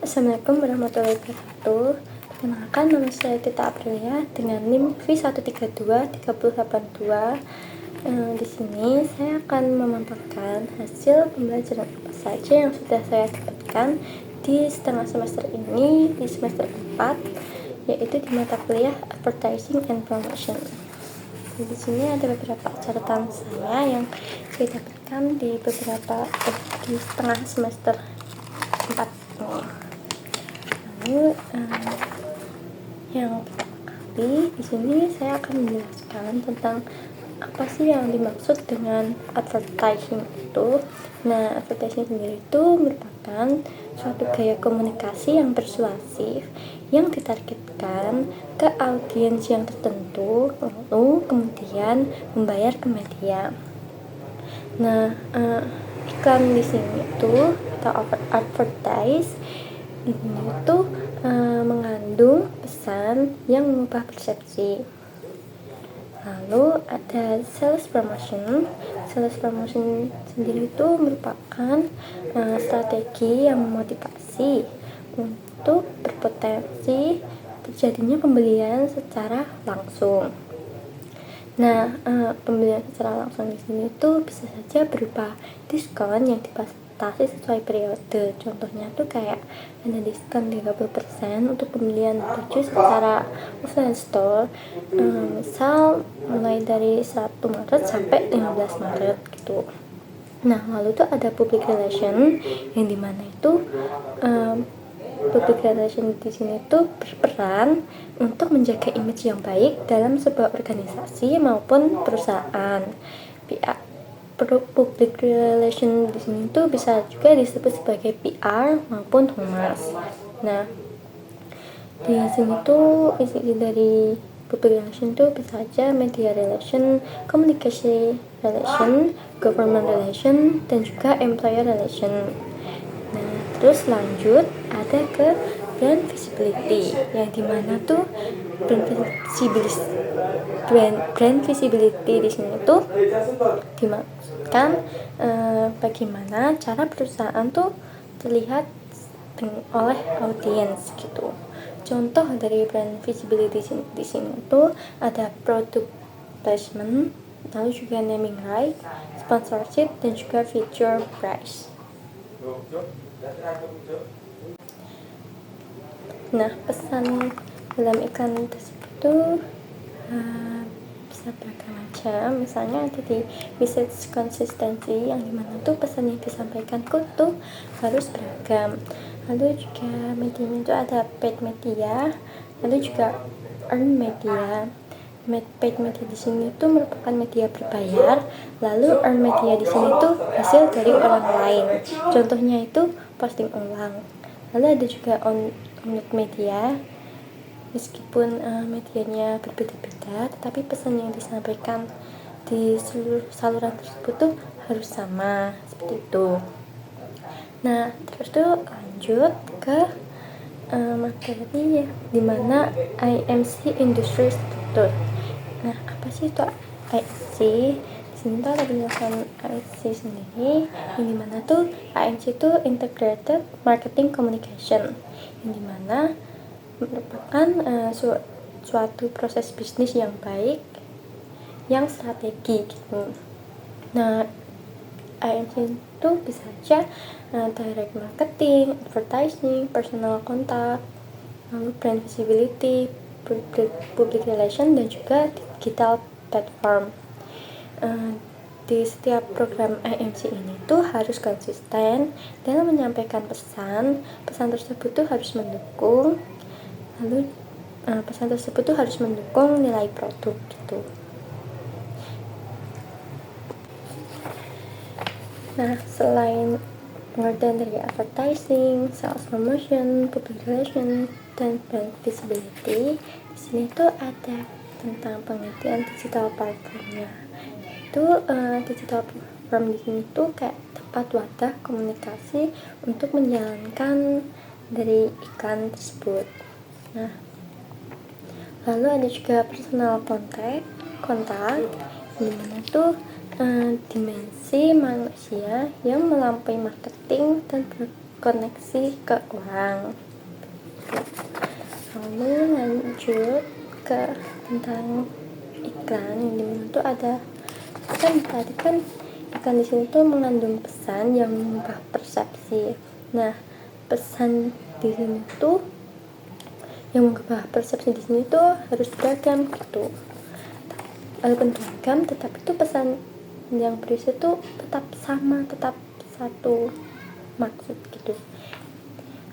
Assalamualaikum warahmatullahi wabarakatuh. Perkenalkan, nama saya Tita Aprilia dengan NIM V1323082. Di sini saya akan memaparkan hasil pembelajaran apa saja yang sudah saya dapatkan di setengah semester ini, di semester 4, yaitu di mata kuliah Advertising and Promotion. Di sini ada beberapa catatan saya yang saya dapatkan di setengah semester 4 ini. Lalu yang pertama kali di sini saya akan menjelaskan tentang apa sih yang dimaksud dengan advertising itu. Nah, advertising sendiri itu merupakan suatu gaya komunikasi yang persuasif yang ditargetkan ke audiens yang tertentu, lalu kemudian membayar ke media. Nah, iklan di sini itu atau advertise di sini itu mengandung pesan yang mengubah persepsi. Lalu ada sales promotion. Sales promotion sendiri itu merupakan strategi yang memotivasi untuk berpotensi terjadinya pembelian secara langsung. Nah, pembelian secara langsung di sini tuh bisa saja berupa diskon yang dibatasi sesuai periode. Contohnya tuh kayak ada diskon 30% untuk pembelian baju secara offline store, misal mulai dari 1 Maret sampai 15 Maret gitu. Nah, lalu tuh ada public relation yang dimana itu public relation di sini tuh berperan untuk menjaga image yang baik dalam sebuah organisasi maupun perusahaan. Public relation di sini tuh bisa juga disebut sebagai PR maupun humas. Nah, di sini tuh isi dari public relation tuh bisa aja media relation, communication relation, government relation, dan juga employer relation. Nah, terus lanjut ada ke brand visibility, yang dimana tuh brand visibility di sini tuh dimaksudkan bagaimana cara perusahaan tuh terlihat oleh audiens gitu. Contoh dari brand visibility di sini tuh ada product placement, lalu juga naming right, sponsorship, dan juga feature price. Nah, pesan dalam iklan tersebut tuh bisa beragam macam. Misalnya ada di message konsistensi, yang dimana tuh pesan yang disampaikan tuh harus beragam. Lalu juga medianya itu ada paid media, lalu juga earned media. Paid media di sini tuh merupakan media berbayar, lalu earned media di sini tuh hasil dari orang lain. Contohnya itu posting ulang. Lalu ada juga on media, meskipun medianya berbeda-beda, tetapi pesan yang disampaikan di seluruh saluran tersebut tuh harus sama, seperti itu. Nah, terus tuh lanjut ke materi dimana IMC Industry Structure. Nah, apa sih itu IMC? Di sini tuh ada penjelasan IMC sendiri, yang dimana tuh IMC itu Integrated Marketing Communication, yang dimana merupakan suatu proses bisnis yang baik, yang strategi gitu. Nah, IMC itu bisa aja direct marketing, advertising, personal contact, lalu brand visibility, public relation, dan juga digital platform. Di setiap program IMC ini tuh harus konsisten dalam menyampaikan pesan tersebut tuh harus mendukung, lalu pesan tersebut tuh harus mendukung nilai produk gitu. Nah, selain pengertian dari advertising, sales promotion, public relation, dan brand visibility, di sini tuh ada tentang pengertian digital platformnya. Itu digital platform di sini tuh kayak tempat wadah komunikasi untuk menjalankan dari iklan tersebut. Nah, lalu ada juga personal kontak, dimana tuh dimensi manusia yang melampaui marketing dan koneksi ke orang. Lalu lanjut ke tentang iklan, yang dimana tuh ada kan tadi kan iklan di sini tuh mengandung pesan yang mengubah persepsi. Nah, pesan di sini tuh yang mengubah persepsi di sini tuh harus beragam gitu. Walaupun beragam, tetapi tuh pesan yang berisi tuh tetap sama, tetap satu maksud gitu.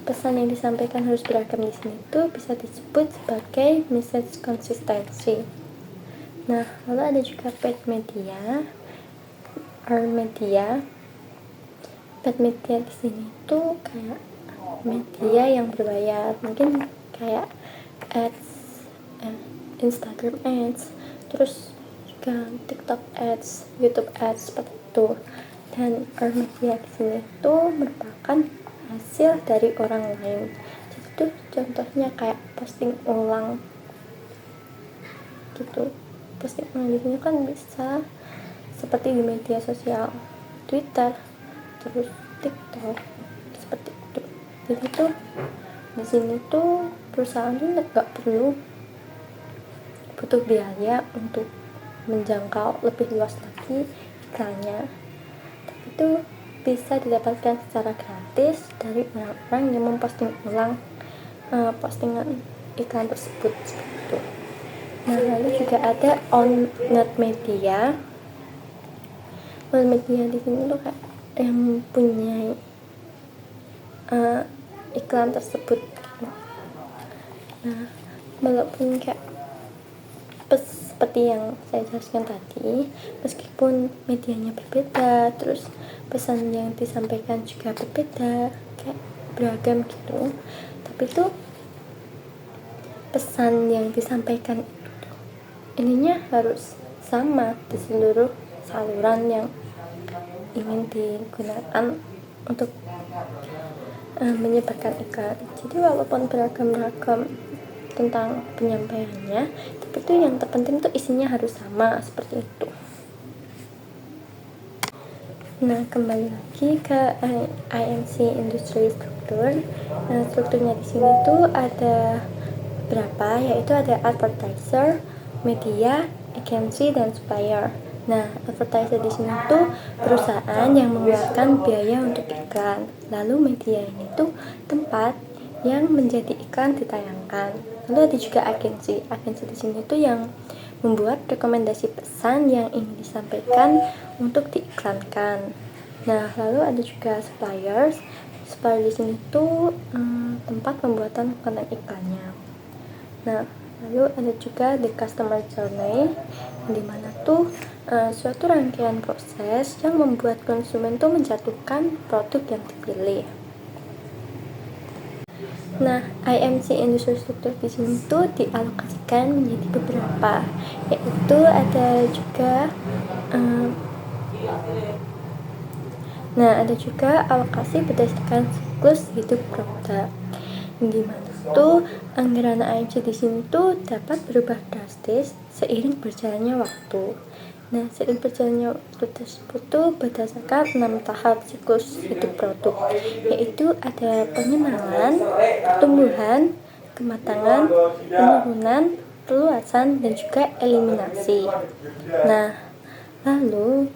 Pesan yang disampaikan harus beragam di sini tuh bisa disebut sebagai message consistency. Nah, lalu ada juga paid media, earned media. Paid media di sini tuh kayak media yang berbayar, mungkin kayak ads, Instagram ads, terus juga TikTok ads, YouTube ads seperti itu. Dan earned media di sini tuh merupakan hasil dari orang lain. Jadi tuh contohnya kayak posting ulang gitu. Posting ulang di sini kan bisa seperti di media sosial Twitter, terus TikTok seperti itu. Jadi tuh di sini tuh perusahaan tuh nggak perlu butuh biaya untuk menjangkau lebih luas lagi iklannya, tapi itu bisa didapatkan secara gratis dari orang-orang yang memposting ulang postingan iklan tersebut seperti itu. Nah, lalu juga ada owned media. Owned media di sini tuh kayak yang punya iklan tersebut. Nah, walaupun kayak seperti yang saya jelaskan tadi, meskipun medianya berbeda, terus pesan yang disampaikan juga berbeda, kayak beragam gitu, tapi itu pesan yang disampaikan ininya harus sama di seluruh saluran yang ingin digunakan untuk menyebarkan iklan. Jadi walaupun beragam-ragam tentang penyampaiannya, tapi itu yang terpenting tuh isinya harus sama seperti itu. Nah, kembali lagi ke IMC industri struktur. Nah, strukturnya di sini tuh ada beberapa, yaitu ada advertiser, media, agency, dan supplier. Nah, advertiser di sini tuh perusahaan yang mengeluarkan biaya untuk iklan. Lalu media ini tuh tempat yang menjadi iklan ditayangkan. Lalu ada juga agensi. Agensi di sini tuh yang membuat rekomendasi pesan yang ingin disampaikan untuk diiklankan. Nah, lalu ada juga suppliers. Supplier di sini tuh tempat pembuatan konten iklannya. Nah, lalu ada juga the customer journey, di mana tuh suatu rangkaian proses yang membuat konsumen tuh menjatuhkan produk yang dipilih. Nah, IMC industri struktur di sini tuh dialokasikan menjadi beberapa, yaitu ada juga ada juga alokasi berdasarkan siklus hidup produk, di mana tuh anggaran IMC di sini tuh dapat berubah drastis seiring berjalannya waktu. Nah, seiring berjalannya waktu tersebut tuh berdasarkan 6 tahap siklus hidup produk, yaitu ada pengenalan, pertumbuhan, kematangan, penurunan, perluasan, dan juga eliminasi. Nah, lalu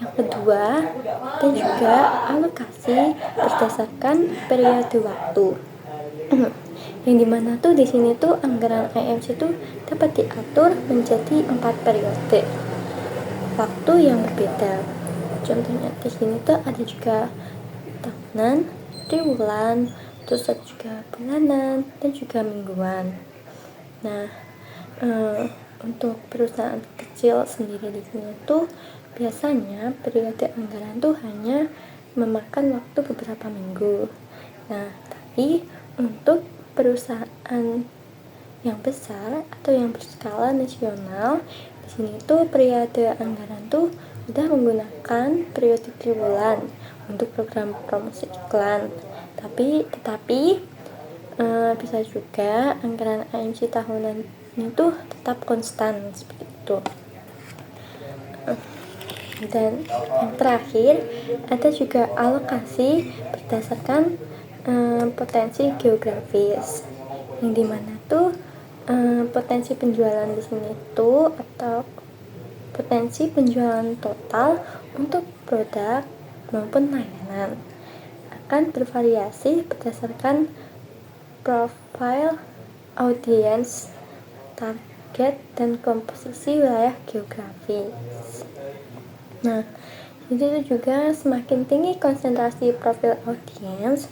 yang kedua dan juga alokasi berdasarkan periode waktu. Yang dimana tuh di sini tuh anggaran IMC tuh dapat diatur menjadi 4 periode waktu yang berbeda. Contohnya di sini tuh ada juga tahunan, triwulan, terus ada juga bulanan, dan juga mingguan. Nah, untuk perusahaan kecil sendiri di sini tuh biasanya periode anggaran tuh hanya memakan waktu beberapa minggu. Nah, tapi untuk perusahaan yang besar atau yang berskala nasional, di sini tuh periode anggaran tuh sudah menggunakan periode triwulan untuk program promosi iklan. Tetapi bisa juga anggaran IMC tahunan itu tetap konstan seperti itu. Dan yang terakhir ada juga alokasi berdasarkan potensi geografis, yang dimana tuh potensi penjualan di sini tuh atau potensi penjualan total untuk produk maupun layanan akan bervariasi berdasarkan profil audiens, target, dan komposisi wilayah geografis. Nah, itu juga semakin tinggi konsentrasi profil audiens,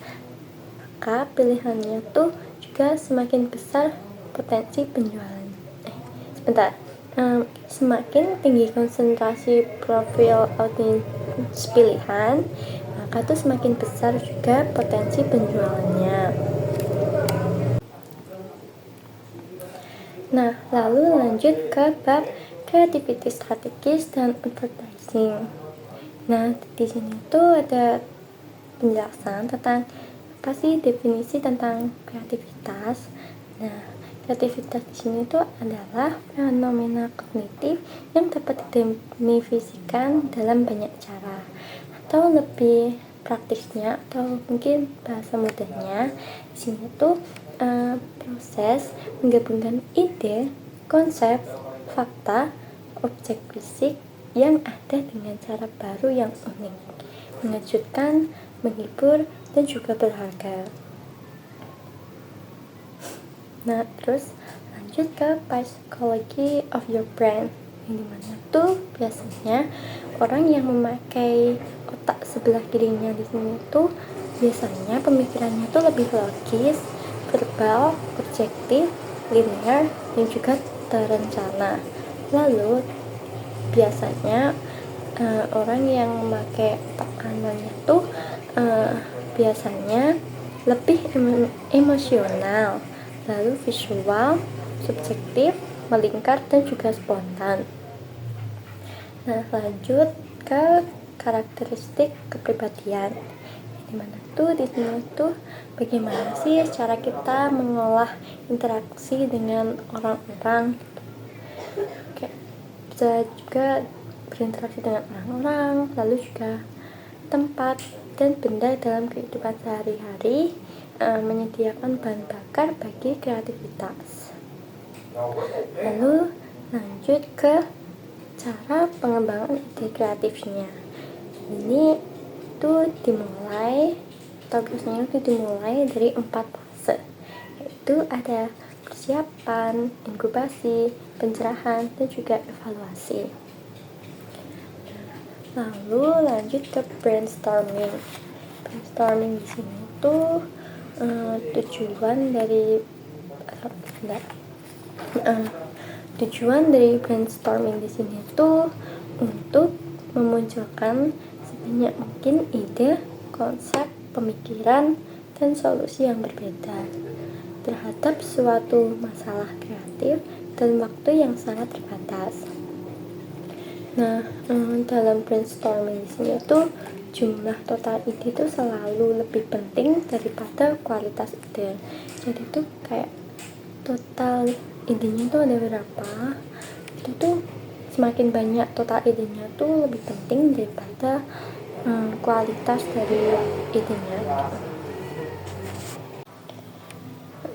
maka pilihannya tuh juga semakin besar potensi penjualan. Semakin tinggi konsentrasi profil audiens pilihan, maka tuh semakin besar juga potensi penjualannya. Nah, lalu lanjut ke bab creativity strategis dan advertising. Nah, di sini tuh ada penjelasan tentang apa sih definisi tentang kreativitas. Nah, kreativitas di sini tuh adalah fenomena kognitif yang dapat didefinisikan dalam banyak cara, atau lebih praktisnya atau mungkin bahasa mudahnya di sini tuh proses menggabungkan ide, konsep, fakta, objek fisik yang ada dengan cara baru yang unik, mengejutkan, menghibur, dan juga berharga. Nah, terus lanjut ke psychology of your brain, yang dimana tuh biasanya orang yang memakai otak sebelah kirinya di sini tuh biasanya pemikirannya tuh lebih logis, verbal, objektif, linear, dan juga terencana. Lalu biasanya orang yang memakai otak kanannya tuh biasanya lebih emosional, lalu visual, subjektif, melingkar, dan juga spontan. Nah, lanjut ke karakteristik kepribadian, dimana tuh di sini tuh bagaimana sih cara kita mengolah interaksi dengan orang-orang. Oke, bisa juga berinteraksi dengan orang-orang, lalu juga tempat dan benda dalam kehidupan sehari-hari, menyediakan bahan bakar bagi kreativitas. Lalu lanjut ke cara pengembangan ide kreatifnya. Ini tuh dimulai atau biasanya itu dimulai dari 4 fase, yaitu ada persiapan, inkubasi, pencerahan, dan juga evaluasi. Lalu lanjut ke brainstorming. Brainstorming di sini tuh tujuan dari brainstorming di sini tuh untuk memunculkan sebanyak mungkin ide, konsep, pemikiran, dan solusi yang berbeda terhadap suatu masalah kreatif dalam waktu yang sangat terbatas. Nah, dalam brainstorming di sini tuh jumlah total ide itu selalu lebih penting daripada kualitas ide. Jadi tuh kayak total idenya tuh ada berapa, itu tuh semakin banyak total idenya tuh lebih penting daripada kualitas dari idenya.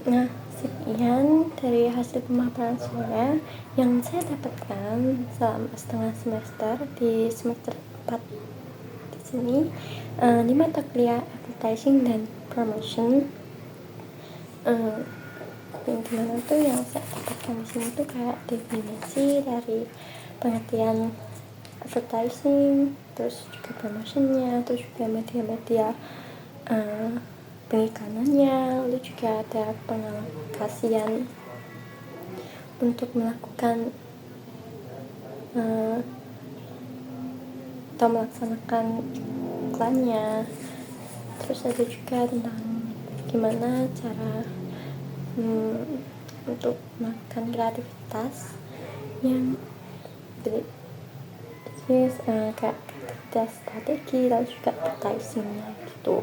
Nah, sekian dari hasil pemaparan saya yang saya dapatkan selama setengah semester di semester 4 di sini, di mata kuliah advertising dan promotion. Yang dimana tuh yang saya dapatkan di sini tuh kayak definisi dari pengertian advertising, terus juga promotionnya, terus juga media-media pengiklanannya, lalu juga ada pengalokasian untuk melakukan atau melaksanakan iklannya. Terus ada juga tentang gimana cara untuk melakukan kreativitas yang bisnis, kayak kreativitas strategi, lalu juga advertisingnya gitu.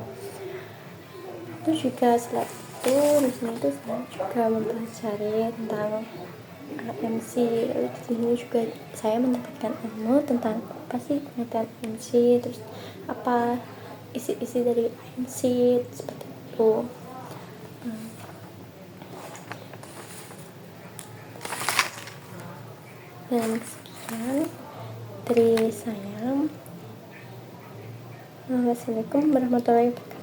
Itu juga setelah itu di sini tuh saya juga mempelajari tentang MC. Lalu di sini juga saya mendapatkan ilmu tentang apa sih pengertian MC, terus apa isi-isi dari MC seperti itu. Dan sekian dari saya. Wassalamualaikum warahmatullahi wabarakatuh.